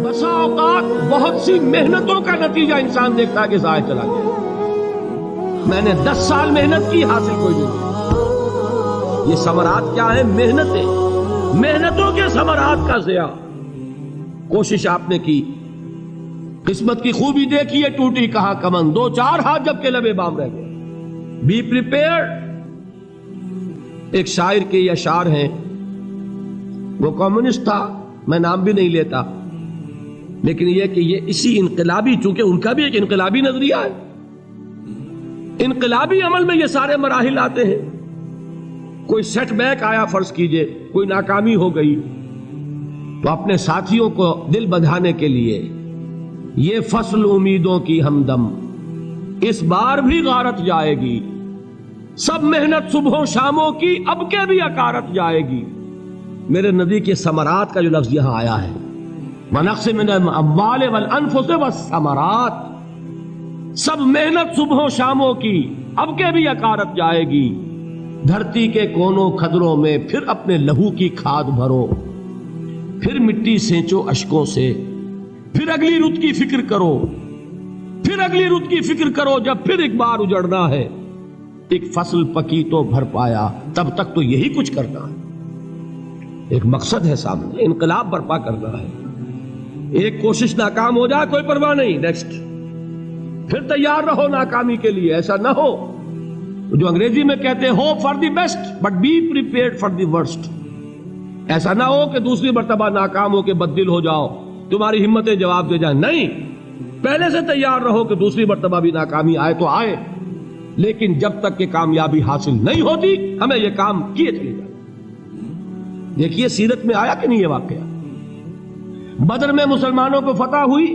بسا اوقات بہت سی محنتوں کا نتیجہ انسان دیکھتا ہے کہ ضائع چلا گیا، میں نے 10 سال محنت کی، حاصل کوئی نہیں۔ یہ ثمرات کیا ہے؟ محنتوں کے ثمرات کا ضیاع۔ کوشش آپ نے کی، قسمت کی خوبی دیکھی ہے، ٹوٹی کہاں کمن، 2-4 ہاتھ جب کے لبے بام رہ گئے۔ Be prepared. ایک شاعر کے یہ اشعار ہیں، وہ کمیونسٹ تھا، میں نام بھی نہیں لیتا، لیکن یہ کہ یہ اسی انقلابی، چونکہ ان کا بھی ایک انقلابی نظریہ ہے، انقلابی عمل میں یہ سارے مراحل آتے ہیں۔ کوئی سیٹ بیک آیا، فرض کیجئے کوئی ناکامی ہو گئی، تو اپنے ساتھیوں کو دل بندھانے کے لیے یہ فصل امیدوں کی ہمدم اس بار بھی غارت جائے گی، سب محنت صبحوں شاموں کی اب کے بھی اکارت جائے گی۔ میرے نبی کے ثمرات کا جو لفظ یہاں آیا ہے، وَنَقْصٍ مِّنَ الْأَمْوَالِ وَالْأَنفُسِ وَالثَّمَرَاتِ، سب محنت صبحوں شاموں کی اب کے بھی اکارت جائے گی۔ دھرتی کے کونوں کھدروں میں پھر اپنے لہو کی کھاد بھرو، پھر مٹی سینچو اشکوں سے، پھر اگلی رت کی فکر کرو، پھر اگلی رت کی فکر کرو، جب پھر ایک بار اجڑنا ہے۔ ایک فصل پکی تو بھر پایا، تب تک تو یہی کچھ کرنا ہے۔ ایک مقصد ہے سامنے، انقلاب برپا کرنا ہے۔ ایک کوشش ناکام ہو جائے کوئی پرواہ نہیں، نیکسٹ، پھر تیار رہو ناکامی کے لیے۔ ایسا نہ ہو جو انگریزی میں کہتے ہیں hope for the best but be prepared for the worst. ایسا نہ ہو کہ دوسری مرتبہ ناکام ہو کے بددل ہو جاؤ، تمہاری ہمتیں جواب دے جائیں۔ نہیں، پہلے سے تیار رہو کہ دوسری مرتبہ بھی ناکامی آئے تو آئے، لیکن جب تک کہ کامیابی حاصل نہیں ہوتی ہمیں یہ کام کیے چلے جائیں۔ دیکھیے سیرت میں آیا کہ نہیں یہ واقعہ؟ بدر میں مسلمانوں کو فتح ہوئی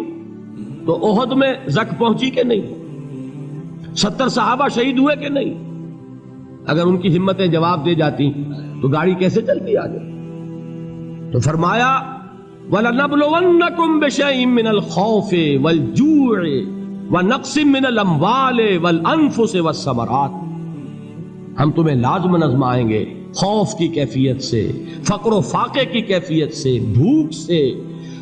تو احد میں زک پہنچی کہ نہیں؟ 70 صحابہ شہید ہوئے کہ نہیں؟ اگر ان کی ہمتیں جواب دے جاتی تو گاڑی کیسے چلتی آگے؟ تو فرمایا وَلَنَبْلُوَنَّكُمْ بِشَيْءٍ مِّنَ الْخَوْفِ وَالْجُوعِ وَنَقْصٍ مِّنَ الْأَمْوَالِ وَالْأَنفُسِ وَالثَّمَرَاتِ، ہم تمہیں لازماً آزمائیں گے، خوف کی کیفیت سے، فقر و فاقے کی کیفیت سے، بھوک سے،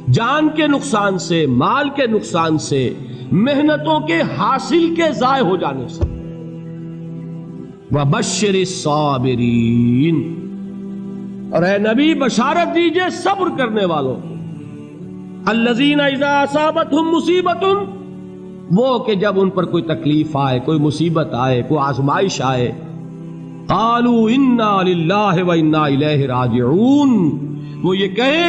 جان کے نقصان سے، مال کے نقصان سے، محنتوں کے حاصل کے ضائع ہو جانے سے۔ وَبَشِّرِ الصَّابِرِينَ، اور اے نبی بشارت دیجئے صبر کرنے والوں کو۔ الَّذِينَ إِذَا أَصَابَتْهُمْ مُصِيبَةٌ، وہ کہ جب ان پر کوئی تکلیف آئے، کوئی مصیبت آئے، کوئی آزمائش آئے، قالوا انا للہ وانا الیہ راجعون، وہ یہ کہیں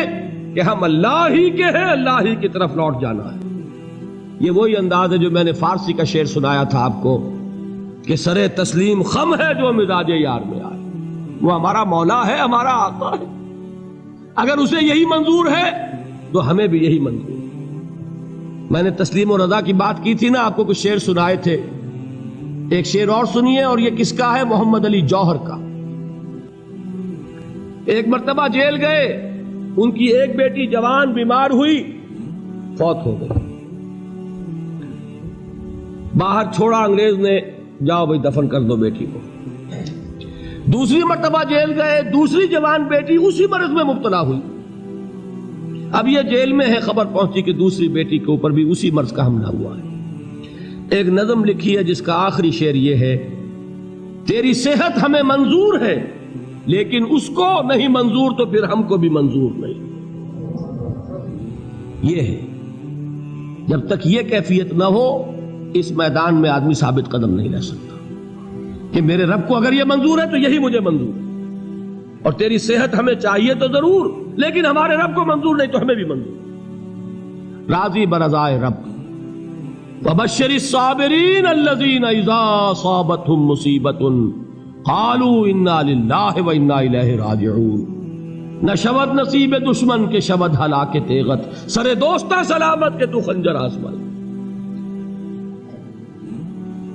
کہ ہم اللہ ہی کے ہیں، اللہ ہی کی طرف لوٹ جانا ہے۔ یہ وہی انداز ہے جو میں نے فارسی کا شعر سنایا تھا آپ کو کہ سر تسلیم خم ہے جو مزاج یار میں آئے۔ وہ ہمارا مولا ہے، ہمارا آقا ہے، اگر اسے یہی منظور ہے تو ہمیں بھی یہی منظور ہے۔ میں نے تسلیم و رضا کی بات کی تھی نا، آپ کو کچھ شعر سنائے تھے، ایک شعر اور سنیے، اور یہ کس کا ہے؟ محمد علی جوہر کا۔ ایک مرتبہ جیل گئے، ان کی ایک بیٹی جوان بیمار ہوئی، فوت ہو گئی، باہر چھوڑا انگریز نے، جاؤ بھائی دفن کر دو بیٹی کو۔ دوسری مرتبہ جیل گئے، دوسری جوان بیٹی اسی مرض میں مبتلا ہوئی، اب یہ جیل میں ہے، خبر پہنچی کہ دوسری بیٹی کے اوپر بھی اسی مرض کا حملہ ہوا ہے۔ ایک نظم لکھی ہے جس کا آخری شعر یہ ہے، تیری صحت ہمیں منظور ہے لیکن اس کو نہیں منظور تو پھر ہم کو بھی منظور نہیں۔ یہ ہے، جب تک یہ کیفیت نہ ہو اس میدان میں آدمی ثابت قدم نہیں رہ سکتا کہ میرے رب کو اگر یہ منظور ہے تو یہی مجھے منظور ہے، اور تیری صحت ہمیں چاہیے تو ضرور، لیکن ہمارے رب کو منظور نہیں تو ہمیں بھی منظور۔ راضی برضائے رب۔ وَبَشِّرِ الصَّابِرِينَ الَّذِينَ إِذَا أَصَابَتْهُمْ مُصِيبَةٌ قَالُوا إِنَّا لِلَّهِ وَإِنَّا إِلَيْهِ رَاجِعُونَ، نہ شود نصیب دشمن کے شود ہلاک تیغت، سر دوستہ سلامت کے تو خنجر آزمائے۔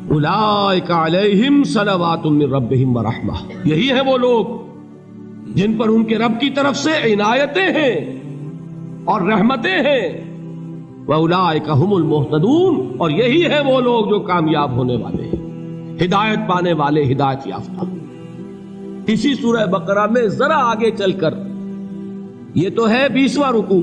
أُولَئِكَ عَلَيْهِمْ صَلَوَاتٌ مِّن رَّبِّهِمْ وَرَحْمَةٌ، یہی ہے وہ لوگ جن پر ان کے رب کی طرف سے عنایتیں ہیں اور رحمتیں ہیں۔ وَأُولَئِكَ هُمُ الْمُهْتَدُونَ، اور یہی ہے وہ لوگ جو کامیاب ہونے والے ہیں، ہدایت پانے والے، ہدایت یافتہ۔ اسی سورہ بقرہ میں ذرا آگے چل کر، یہ تو ہے 20واں رکوع،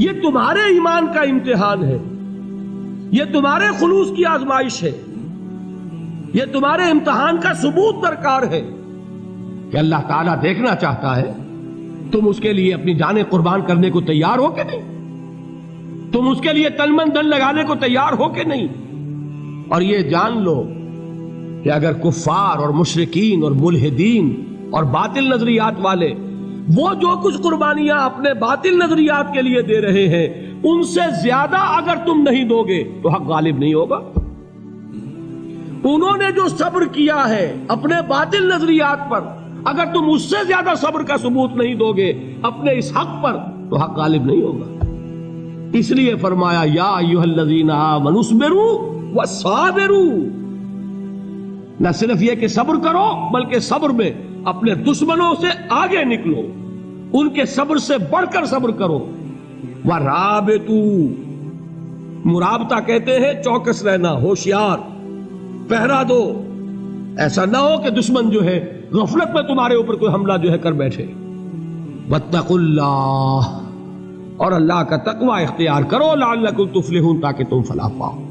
یہ تمہارے ایمان کا امتحان ہے، یہ تمہارے خلوص کی آزمائش ہے، یہ تمہارے امتحان کا ثبوت درکار ہے کہ اللہ تعالیٰ دیکھنا چاہتا ہے تم اس کے لیے اپنی جانیں قربان کرنے کو تیار ہو کہ نہیں، تم اس کے لیے تن من دھن لگانے کو تیار ہو کہ نہیں۔ اور یہ جان لو کہ اگر کفار اور مشرکین اور ملحدین اور باطل نظریات والے وہ جو کچھ قربانیاں اپنے باطل نظریات کے لیے دے رہے ہیں ان سے زیادہ اگر تم نہیں دو گے تو حق غالب نہیں ہوگا۔ انہوں نے جو صبر کیا ہے اپنے باطل نظریات پر، اگر تم اس سے زیادہ صبر کا ثبوت نہیں دو گے اپنے اس حق پر تو حق غالب نہیں ہوگا۔ اس لیے فرمایا یا ایھا الذین آمنوا اصبروا وصابروا، نہ صرف یہ کہ صبر کرو بلکہ صبر میں اپنے دشمنوں سے آگے نکلو، ان کے صبر سے بڑھ کر صبر کرو۔ ورابطوا، مرابطہ کہتے ہیں چوکس رہنا، ہوشیار، پہرا دو، ایسا نہ ہو کہ دشمن جو ہے غفلت میں تمہارے اوپر کوئی حملہ جو ہے کر بیٹھے۔ واتقوا اللہ، اور اللہ کا تقوی اختیار کرو، لعلکم تفلحون، تاکہ تم فلاح پاؤ۔